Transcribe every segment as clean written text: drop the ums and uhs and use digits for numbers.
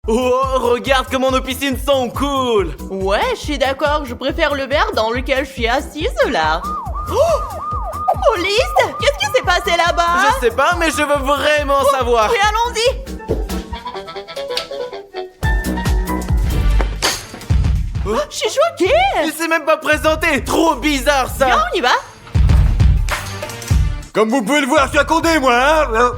Oh, regarde comment nos piscines sont cool. Ouais, je suis d'accord, je préfère le verre dans lequel je suis assise là. Oh, Police, qu'est-ce qui s'est passé là-bas? Je sais pas, mais je veux vraiment savoir. Oui, allons-y. Je suis choquée. Il s'est même pas présenté. Trop bizarre ça. Viens, on y va. Comme vous pouvez le voir, je suis accordé, moi, hein.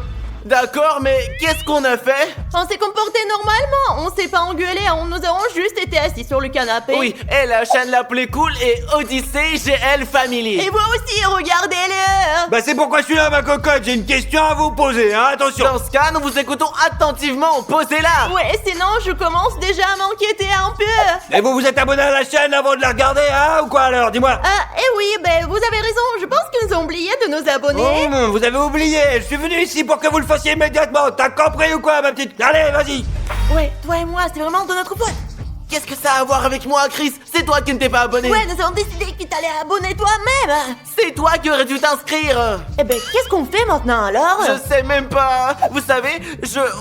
D'accord, mais qu'est-ce qu'on a fait? On s'est comporté normalement, on s'est pas engueulé, nous avons juste été assis sur le canapé. Oui, et la chaîne la plus cool est Odyssey GL Family. Et vous aussi, regardez-le. Bah c'est pourquoi je suis là, ma cocotte. J'ai une question à vous poser, hein. Attention. Dans ce cas, nous vous écoutons attentivement. Posez-la. Ouais, sinon je commence déjà à m'inquiéter un peu. Et vous vous êtes abonné à la chaîne avant de la regarder, hein, ou quoi alors? Dis-moi. Eh oui, ben vous avez raison, je pense qu'ils ont oublié de nous abonner. Oh, vous avez oublié. Je suis venu ici pour que vous le fassiez immédiatement. T'as compris ou quoi, ma petite? Allez, vas-y. Ouais, toi et moi, c'est vraiment de notre faute. Qu'est-ce que ça a à voir avec moi, Chris? C'est toi qui ne t'es pas abonné. Ouais, nous avons décidé que tu t'allais abonner toi-même. C'est toi qui aurais dû t'inscrire. Eh ben, qu'est-ce qu'on fait maintenant alors? Je sais même pas. Vous savez,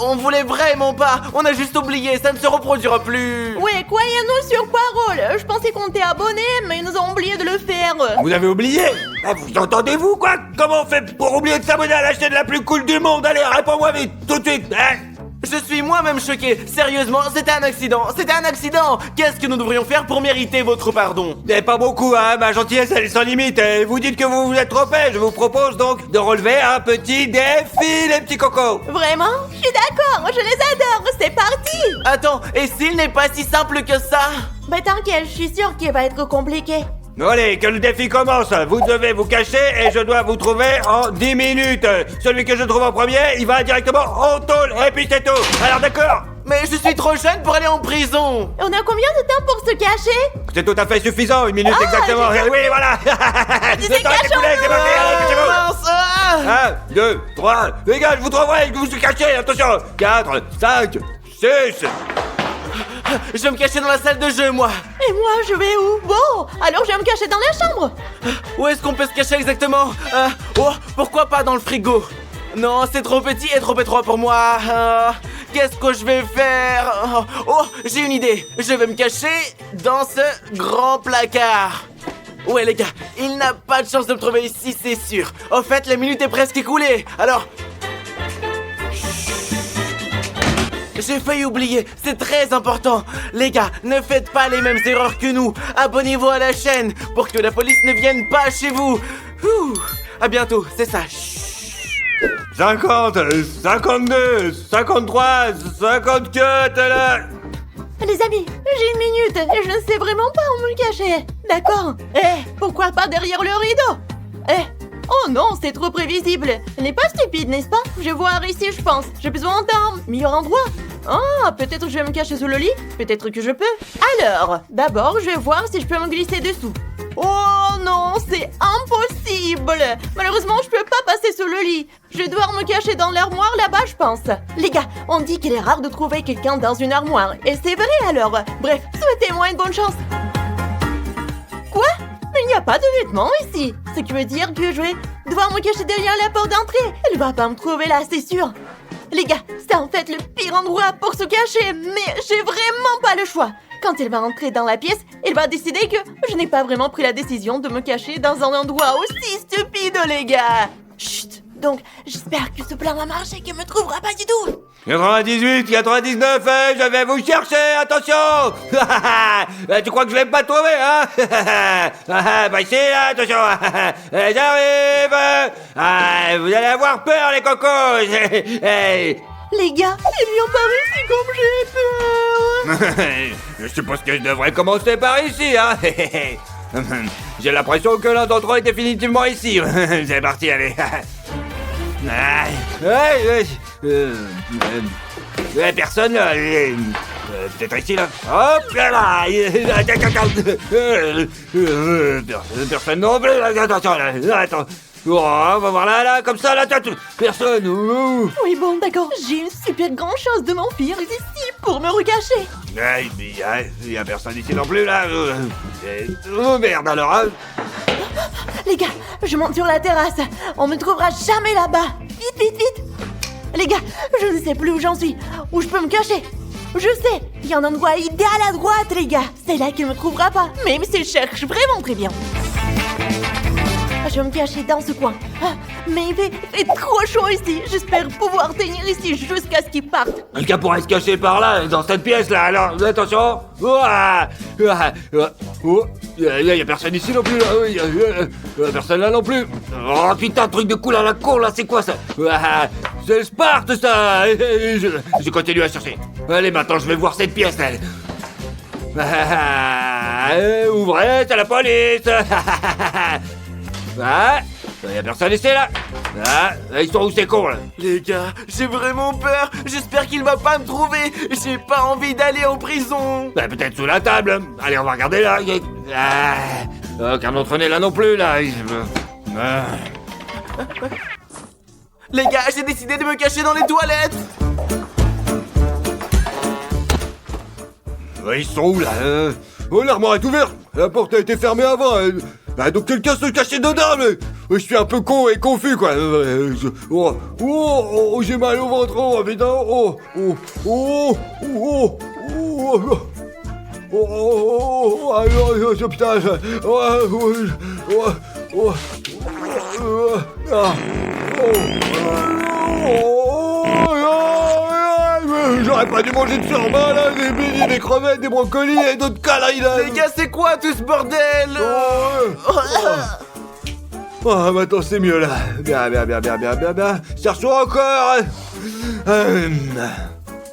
on voulait vraiment pas. On a juste oublié, ça ne se reproduira plus. Ouais, croyez-nous sur parole. Je pensais qu'on t'est abonné, mais nous avons oublié de le faire. Vous avez oublié? Ah, vous entendez-vous, quoi? Comment on fait pour oublier de s'abonner à la chaîne la plus cool du monde? Allez, réponds-moi vite, tout de suite, hein? Je suis moi-même choqué. Sérieusement, c'était un accident. C'était un accident. Qu'est-ce que nous devrions faire pour mériter votre pardon? Mais pas beaucoup, hein, ma gentillesse elle est sans limite. Et vous dites que vous vous êtes trompé. Je vous propose donc de relever un petit défi, les petits cocos. Vraiment? Je suis d'accord, je les adore, c'est parti. Attends, et s'il n'est pas si simple que ça? Bah t'inquiète, je suis sûre qu'il va être compliqué. Allez, que le défi commence. Vous devez vous cacher et je dois vous trouver en 10 minutes. Celui que je trouve en premier, il va directement en tôle. Et puis c'est tout. Alors d'accord? Mais je suis trop jeune pour aller en prison. On a combien de temps pour se cacher? C'est tout à fait suffisant, 1 minute exactement. Oui, voilà. disais Le temps est écoulé, c'est parti, allez, cachez-vous. Mince, ah. 1, 2, 3, les gars, je vous trouverai, je vous suis caché, attention. 4, 5, 6. Je vais me cacher dans la salle de jeu, moi. Et moi, je vais où? Bon, alors je vais me cacher dans la chambre. Où est-ce qu'on peut se cacher exactement? Oh, pourquoi pas dans le frigo? Non, c'est trop petit et trop étroit pour moi. Qu'est-ce que je vais faire? Oh, j'ai une idée. Je vais me cacher dans ce grand placard. Ouais, les gars, il n'a pas de chance de me trouver ici, c'est sûr. Au fait, la minute est presque écoulée. Alors... J'ai failli oublier, c'est très important. Les gars, ne faites pas les mêmes erreurs que nous. Abonnez-vous à la chaîne pour que la police ne vienne pas chez vous. Ouh, à bientôt, c'est ça. 50, 52, 53, 54, là. Les amis, j'ai une minute et je ne sais vraiment pas où me cacher. D'accord? Pourquoi pas derrière le rideau? Oh non, c'est trop prévisible. Elle n'est pas stupide, n'est-ce pas? Je vais voir ici, je pense. J'ai besoin d'un meilleur endroit. Ah, peut-être que je vais me cacher sous le lit. Peut-être que je peux. Alors, d'abord, je vais voir si je peux me glisser dessous. Oh non, c'est impossible. Malheureusement, je peux pas passer sous le lit. Je vais devoir me cacher dans l'armoire là-bas, je pense. Les gars, on dit qu'il est rare de trouver quelqu'un dans une armoire. Et c'est vrai alors. Bref, souhaitez-moi une bonne chance. Quoi? Mais il n'y a pas de vêtements ici. Ce qui veut dire que je vais devoir me cacher derrière la porte d'entrée. Elle va pas me trouver là, c'est sûr. Les gars, c'est en fait le pire endroit pour se cacher, mais j'ai vraiment pas le choix. Quand il va entrer dans la pièce, il va décider que je n'ai pas vraiment pris la décision de me cacher dans un endroit aussi stupide, les gars. Chut. Donc, j'espère que ce plan va marcher, qu'il me trouvera pas du tout. 98, 99, je vais vous chercher, attention. Tu crois que je vais pas trouver, hein? Bah ici, là, attention. J'arrive. Vous allez avoir peur, les cocos. Les gars, ils lui ont pas réussi comme j'ai peur. Je suppose que je devrais commencer par ici, hein. J'ai l'impression que l'un d'entre eux est définitivement ici. C'est parti, allez. Personne là. Peut-être ici là. Hop là. Personne non plus. Attention là. Attends. Oh, on va voir là, comme ça, là, personne. Oui, bon, d'accord. J'ai une super grande chose de m'enfuir ici pour me recacher. Il y a personne ici non plus, là. Oh, merde, alors, hein. Les gars, je monte sur la terrasse. On me trouvera jamais là-bas. Vite, vite, vite. Les gars, je ne sais plus où j'en suis. Où je peux me cacher. Je sais, il y a un endroit idéal à droite, les gars. C'est là qu'il ne me trouvera pas, même s'il cherche vraiment très bien. Je vais me cacher dans ce coin. Ah, mais il fait trop chaud ici. J'espère pouvoir tenir ici jusqu'à ce qu'il parte. Quelqu'un pourrait se cacher par là, dans cette pièce là, alors attention. Il y a personne ici non plus là. Personne là non plus. Oh putain, truc de couleur à la con là, c'est quoi ça? C'est le Sparte ça. Je continue à chercher. Allez, maintenant je vais voir cette pièce là. Ouvrez, c'est la police. Y a personne ici là. Ils sont où ces cons là? Les gars, j'ai vraiment peur. J'espère qu'il va pas me trouver. J'ai pas envie d'aller en prison. Peut-être sous la table. Allez, on va regarder là. Aucun d'entre n'est là non plus là. Les gars, j'ai décidé de me cacher dans les toilettes. Ils sont où là? Oh, l'armoire est ouverte. La porte a été fermée avant. Donc quelqu'un se cachait dedans, mais je suis un peu con et confus quoi. J'ai mal au ventre, putain. Putain. J'aurais pas dû manger de surbain là, des beignets, des crevettes, des brocolis et d'autres conneries là. Les gars, c'est quoi tout ce bordel? Maintenant c'est mieux là. Bien. Cherchons encore.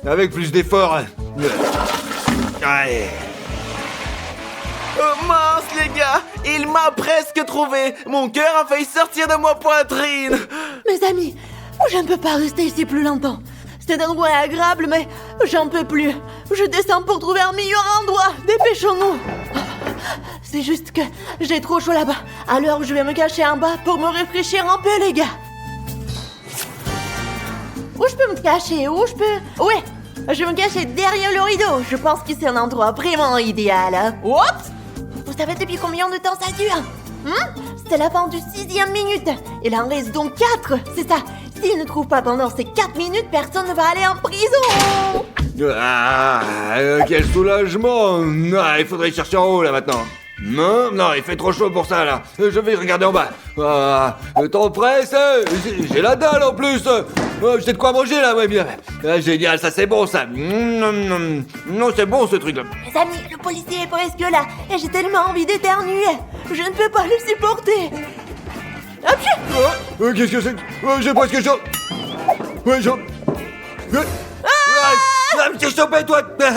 Avec plus d'efforts. Allez. Oh mince les gars, il m'a presque trouvé. Mon cœur a failli sortir de ma poitrine. Mes amis, je ne peux pas rester ici plus longtemps. Cet endroit est agréable, mais j'en peux plus. Je descends pour trouver un meilleur endroit. Dépêchons-nous. C'est juste que j'ai trop chaud là-bas. Alors je vais me cacher en bas pour me rafraîchir un peu, les gars. Où je peux me cacher? Ouais, je vais me cacher derrière le rideau. Je pense que c'est un endroit vraiment idéal. Oups! Vous savez depuis combien de temps ça dure? C'est la fin du 6e minute. Il en reste donc 4, c'est ça. S'il ne trouve pas pendant ces 4 minutes, personne ne va aller en prison. Quel soulagement. Il faudrait chercher en haut là maintenant. Non, il fait trop chaud pour ça là. Je vais regarder en bas. Le temps presse. J'ai la dalle en plus. J'ai de quoi manger là, ouais bien. Génial, ça c'est bon ça. Non, c'est bon ce truc là. Mes amis, le policier est presque là. Et j'ai tellement envie d'éternuer. Je ne peux pas le supporter. Qu'est-ce que c'est? J'ai presque chaud. Ouais, chaud. Me t'es chopé toi. Écoutez,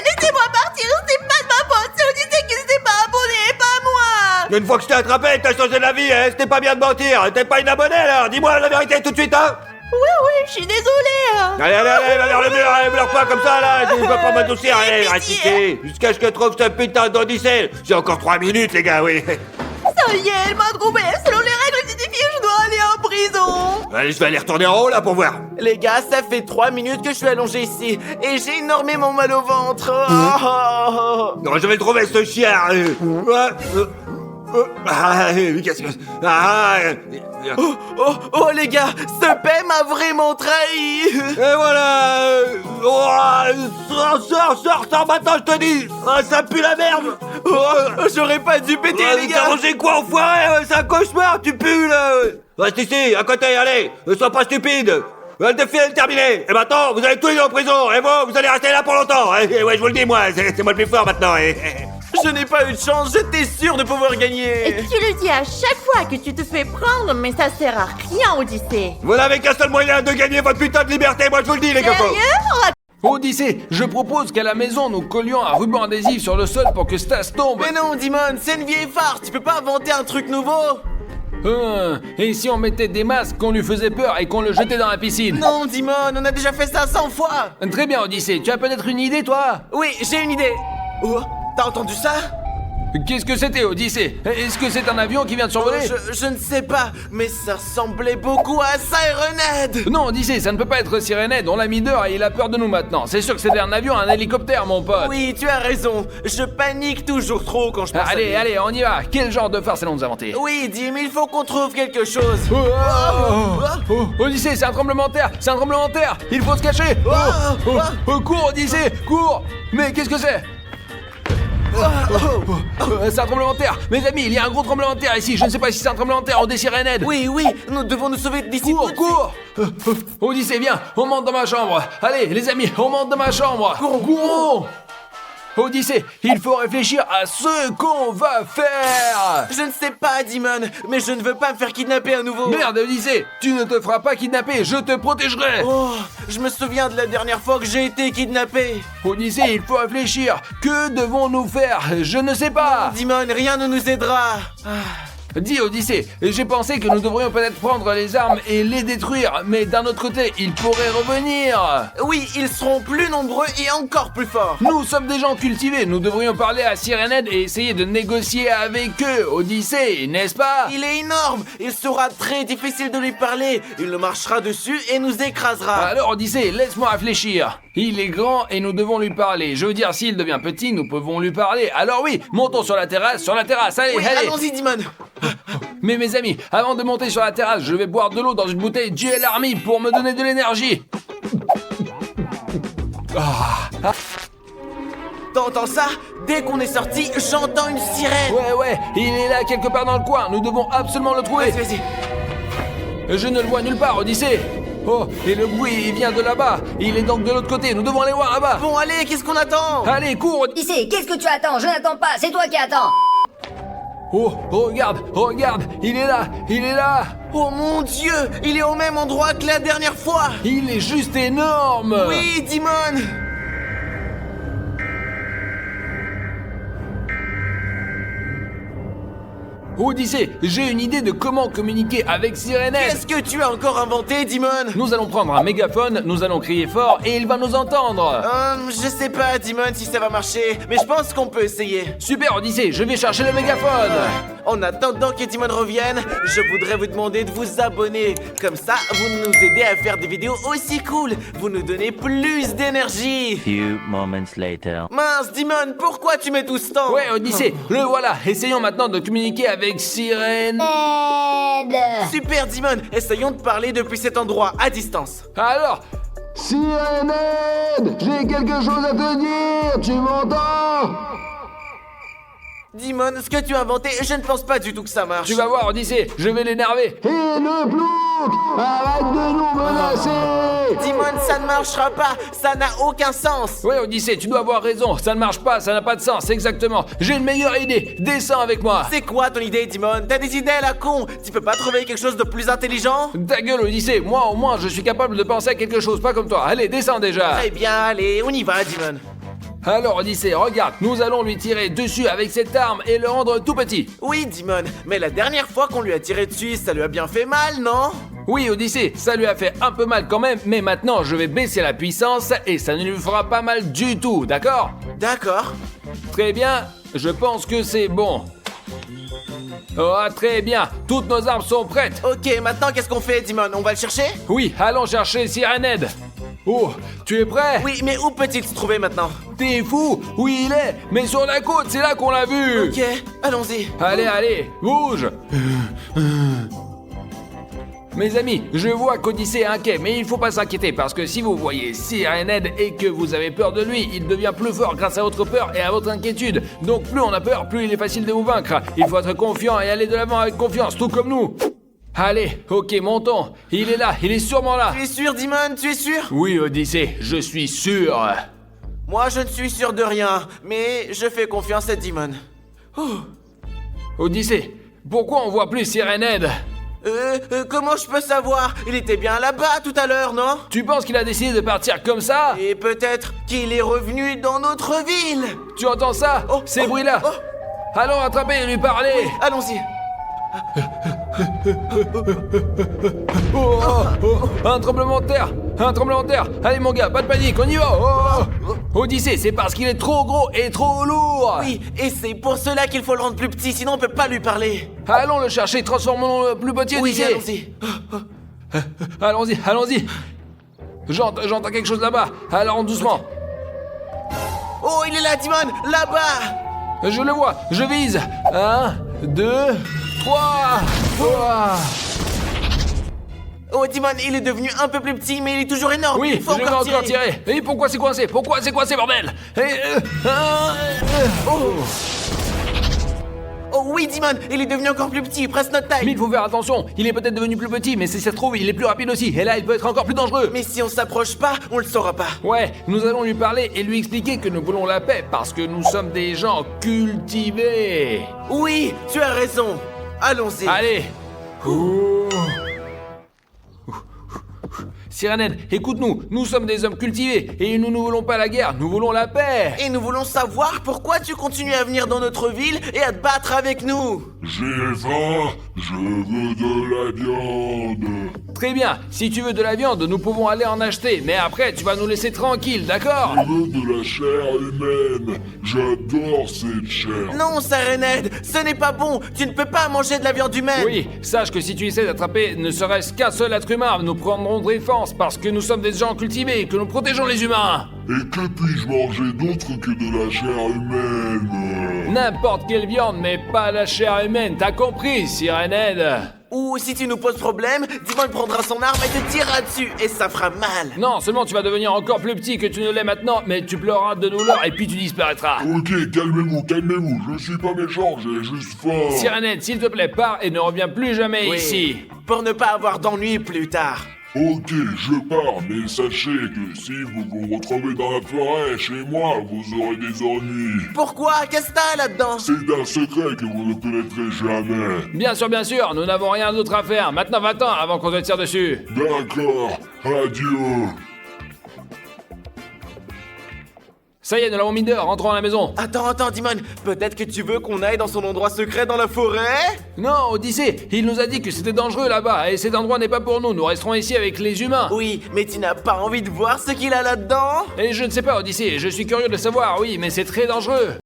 laissez-moi partir. C'est pas de ma faute. C'est Odyssée qui ne s'est pas abonné, pas moi. Une fois que je t'ai attrapé, t'as changé de vie, hein. C'était pas bien de mentir. T'es pas une abonnée alors. Dis-moi la vérité tout de suite, hein. Oui, je suis désolée. Allez, va vers le mur, pleure pas comme ça là. Je peux pas m'adoucir. Allez, reste ici. Jusqu'à ce que je trouve ce putain d'Odyssée. J'ai encore 3 minutes, les gars, oui. Ça y est, elle m'a trouvé. Selon les règles d'édifier, je dois aller en prison. Allez, je vais aller retourner en haut là pour voir. Les gars, ça fait 3 minutes que je suis allongé ici et j'ai énormément mal au ventre. Non, je vais trouver ce chien. Qu'est-ce que... Oh les gars, ce paix m'a vraiment trahi. Et voilà. Sors maintenant, je te dis. Ça pue la merde. J'aurais pas dû péter les T'as gars. mangé quoi, enfoiré? C'est un cauchemar, tu pues là. Reste ici, à côté, allez. Ne sois pas stupide. Le défi est terminé. Et maintenant, vous allez tous les deux en prison. Et vous allez rester là pour longtemps. Et ouais, je vous le dis, moi, c'est moi le plus fort maintenant. Je n'ai pas eu de chance, j'étais sûr de pouvoir gagner. Et tu le dis à chaque fois que tu te fais prendre, mais ça sert à rien, Odyssée. Vous n'avez qu'un seul moyen de gagner votre putain de liberté, moi je vous le dis, les copains. Sérieux? Odyssée, je propose qu'à la maison nous collions un ruban adhésif sur le sol pour que Stas tombe. Mais non, Dimon, c'est une vieille farce, tu peux pas inventer un truc nouveau. Et si on mettait des masques, qu'on lui faisait peur et qu'on le jetait dans la piscine? Non, Dimon, on a déjà fait ça 100 fois. Très bien, Odyssée, tu as peut-être une idée, toi? Oui, j'ai une idée. Oh, t'as entendu ça? Qu'est-ce que c'était, Odyssée? Est-ce que c'est un avion qui vient de survoler? Je ne sais pas, mais ça ressemblait beaucoup à Sirenhead. Non, Odyssée, ça ne peut pas être Sirenhead, on l'a mis dehors et il a peur de nous maintenant. C'est sûr que c'était un avion, un hélicoptère, mon pote. Oui, tu as raison. Je panique toujours trop quand je pense à lui. Allez, on y va. Quel genre de farce allons-nous inventer? Oui, Dim, il faut qu'on trouve quelque chose. Odyssée, c'est un tremblement de terre. C'est un tremblement de terre. Il faut se cacher. Cours, Odyssée, cours. Mais qu'est-ce que c'est? C'est un tremblement de terre. Mes amis, il y a un gros tremblement de terre ici. Je ne sais pas si c'est un tremblement de terre ou des Sirenhead. Oui, nous devons nous sauver d'ici. Cours. Odyssée, viens, on monte dans ma chambre. Allez, les amis, on monte dans ma chambre. Courons. Odyssée, il faut réfléchir à ce qu'on va faire. Je ne sais pas, Dimon, mais je ne veux pas me faire kidnapper à nouveau. Merde, Odyssée, tu ne te feras pas kidnapper, je te protégerai. Oh, je me souviens de la dernière fois que j'ai été kidnappé. Odyssée, il faut réfléchir. Que devons-nous faire? Je ne sais pas. Dimon, rien ne nous aidera. Dis, Odyssée, j'ai pensé que nous devrions peut-être prendre les armes et les détruire, mais d'un autre côté, ils pourraient revenir. Oui, ils seront plus nombreux et encore plus forts. Nous sommes des gens cultivés, nous devrions parler à Sirenhead et essayer de négocier avec eux, Odyssée, n'est-ce pas? Il est énorme, il sera très difficile de lui parler. Il nous marchera dessus et nous écrasera. Alors, Odyssée, laisse-moi réfléchir. Il est grand et nous devons lui parler. Je veux dire, s'il devient petit, nous pouvons lui parler. Alors oui, montons sur la terrasse, allez, oui, allez. Allons-y, Dimon. Mais mes amis, avant de monter sur la terrasse, je vais boire de l'eau dans une bouteille GL Army pour me donner de l'énergie. T'entends ça? Dès qu'on est sorti, j'entends une sirène. Ouais, il est là quelque part dans le coin. Nous devons absolument le trouver. Vas-y. Je ne le vois nulle part, Odyssée. Oh, et le bruit, il vient de là-bas. Il est donc de l'autre côté. Nous devons aller voir là-bas. Bon, allez, qu'est-ce qu'on attend? Allez, cours. Odyssée, qu'est-ce que tu attends? Je n'attends pas, c'est toi qui attends. Oh, regarde, il est là. Oh mon Dieu, il est au même endroit que la dernière fois. Il est juste énorme. Oui, Dimon. Odyssée, j'ai une idée de comment communiquer avec Sirenhead. Qu'est-ce que tu as encore inventé, Dimon? Nous allons prendre un mégaphone, nous allons crier fort et il va nous entendre. Je sais pas, Dimon, si ça va marcher, mais je pense qu'on peut essayer. Super, Odyssée, je vais chercher le mégaphone. En attendant que Dimon revienne, je voudrais vous demander de vous abonner. Comme ça, vous nous aidez à faire des vidéos aussi cool. Vous nous donnez plus d'énergie. Few moments later. Mince, Dimon, pourquoi tu mets tout ce temps? Ouais, Odyssée, le voilà. Essayons maintenant de communiquer avec Sirène. Aide. Super, Dimon, essayons de parler depuis cet endroit, à distance. Alors, Sirenhead, j'ai quelque chose à te dire, tu m'entends? Dimon, ce que tu as inventé, je ne pense pas du tout que ça marche. tu vas voir, Odyssée, je vais l'énerver. Et le plouc, arrête de nous menacer! Dimon, ça ne marchera pas, ça n'a aucun sens. Ouais, Odyssée, tu dois avoir raison. Ça ne marche pas, ça n'a pas de sens, exactement. J'ai une meilleure idée. Descends avec moi. C'est quoi ton idée, Dimon? T'as des idées à la con? Tu peux pas trouver quelque chose de plus intelligent? Ta gueule, Odyssée. Moi, au moins, je suis capable de penser à quelque chose, pas comme toi. Allez, descends déjà. Très bien, allez, on y va, Dimon. Alors, Odyssée, regarde, nous allons lui tirer dessus avec cette arme et le rendre tout petit. Oui, Dimon, mais la dernière fois qu'on lui a tiré dessus, ça lui a bien fait mal, non? Oui, Odyssée, ça lui a fait un peu mal quand même, mais maintenant je vais baisser la puissance et ça ne lui fera pas mal du tout, d'accord? D'accord. Très bien, je pense que c'est bon. Oh, très bien, toutes nos armes sont prêtes. Ok, maintenant qu'est-ce qu'on fait, Dimon? On va le chercher? Oui, allons chercher Sirenhead. Oh, tu es prêt? Oui, mais où peut-il se trouver maintenant? T'es fou? Oui, il est, mais sur la côte, c'est là qu'on l'a vu. Ok, allons-y. Allez, bouge. Mes amis, je vois qu'Odyssée est inquiet, mais il faut pas s'inquiéter parce que si vous voyez Sirenhead et que vous avez peur de lui, il devient plus fort grâce à votre peur et à votre inquiétude. Donc plus on a peur, plus il est facile de vous vaincre. Il faut être confiant et aller de l'avant avec confiance, tout comme nous. Allez, ok, montons. Il est là, il est sûrement là. Tu es sûr, Dimon? Tu es sûr? Oui, Odyssée, je suis sûr. Moi, je ne suis sûr de rien, mais je fais confiance à Dimon. Odyssée, pourquoi on voit plus Sirenhead? Comment je peux savoir? Il était bien là-bas tout à l'heure, non? Tu penses qu'il a décidé de partir comme ça? Et peut-être qu'il est revenu dans notre ville. Tu entends ça? Oh, Ces oh, bruits-là. oh. Allons attraper et lui parler. Allons-y. Un tremblement de terre. un tremblement de terre. Allez mon gars, pas de panique, on y va. Oh. Odyssée, c'est parce qu'il est trop gros et trop lourd. Oui, et c'est pour cela qu'il faut le rendre plus petit, sinon on peut pas lui parler. Allons le chercher, transformons-le plus petit, Oui, Odyssée. allons-y. Allons-y. J'entends quelque chose là-bas. Alors doucement. Oh, il est là, Dimon, là-bas. Je le vois, je vise. 1, 2, 3. Oh, Dimon, il est devenu un peu plus petit, mais il est toujours énorme. Oui, il faut je vais encore tirer. Et pourquoi c'est coincé, bordel? Oh oui, Dimon, il est devenu encore plus petit, presque notre taille. Mais il faut faire attention, il est peut-être devenu plus petit, mais si ça se trouve, il est plus rapide aussi. Et là, il peut être encore plus dangereux. Mais si on s'approche pas, on le saura pas. Ouais, nous allons lui parler et lui expliquer que nous voulons la paix parce que nous sommes des gens cultivés. Oui, tu as raison. Allons-y. Allez. Sirenhead, écoute-nous, nous sommes des hommes cultivés et nous ne voulons pas la guerre, nous voulons la paix. Et nous voulons savoir pourquoi tu continues à venir dans notre ville et à te battre avec nous. J'ai faim, je veux de la viande. Très bien, si tu veux de la viande, nous pouvons aller en acheter, mais après tu vas nous laisser tranquilles, d'accord? Je veux de la chair humaine. J'adore cette chair. Non, Sirenhead, ce n'est pas bon. Tu ne peux pas manger de la viande humaine. Oui, sache que si tu essaies d'attraper ne serait-ce qu'un seul être humain, nous prendrons défense parce que nous sommes des gens cultivés et que nous protégeons les humains. Et que puis-je manger d'autre que de la chair humaine? N'importe quelle viande, mais pas la chair humaine, t'as compris, Sirenhead? Ou si tu nous poses problème, Dimon prendra son arme et te tirera dessus, et ça fera mal. Non, seulement tu vas devenir encore plus petit que tu ne l'es maintenant, mais tu pleureras de douleur et puis tu disparaîtras. Ok, calmez-vous, je suis pas méchant, j'ai juste faim. Sirenhead, s'il te plaît, pars et ne reviens plus jamais Oui, ici. pour ne pas avoir d'ennui plus tard. Ok, je pars, mais sachez que si vous vous retrouvez dans la forêt chez moi, vous aurez des ennuis. Pourquoi? Qu'est-ce que t'as là-dedans? C'est un secret que vous ne connaîtrez jamais. Bien sûr, nous n'avons rien d'autre à faire. Maintenant, va-t'en avant qu'on te tire dessus. D'accord, adieu. Ça y est, nous l'avons mis dehors, rentrons à la maison. Attends, Dimon, peut-être que tu veux qu'on aille dans son endroit secret dans la forêt? Non, Odyssée, il nous a dit que c'était dangereux là-bas et cet endroit n'est pas pour nous. Nous resterons ici avec les humains. Oui, mais tu n'as pas envie de voir ce qu'il a là-dedans? Et je ne sais pas, Odyssée, je suis curieux de savoir, oui, mais c'est très dangereux.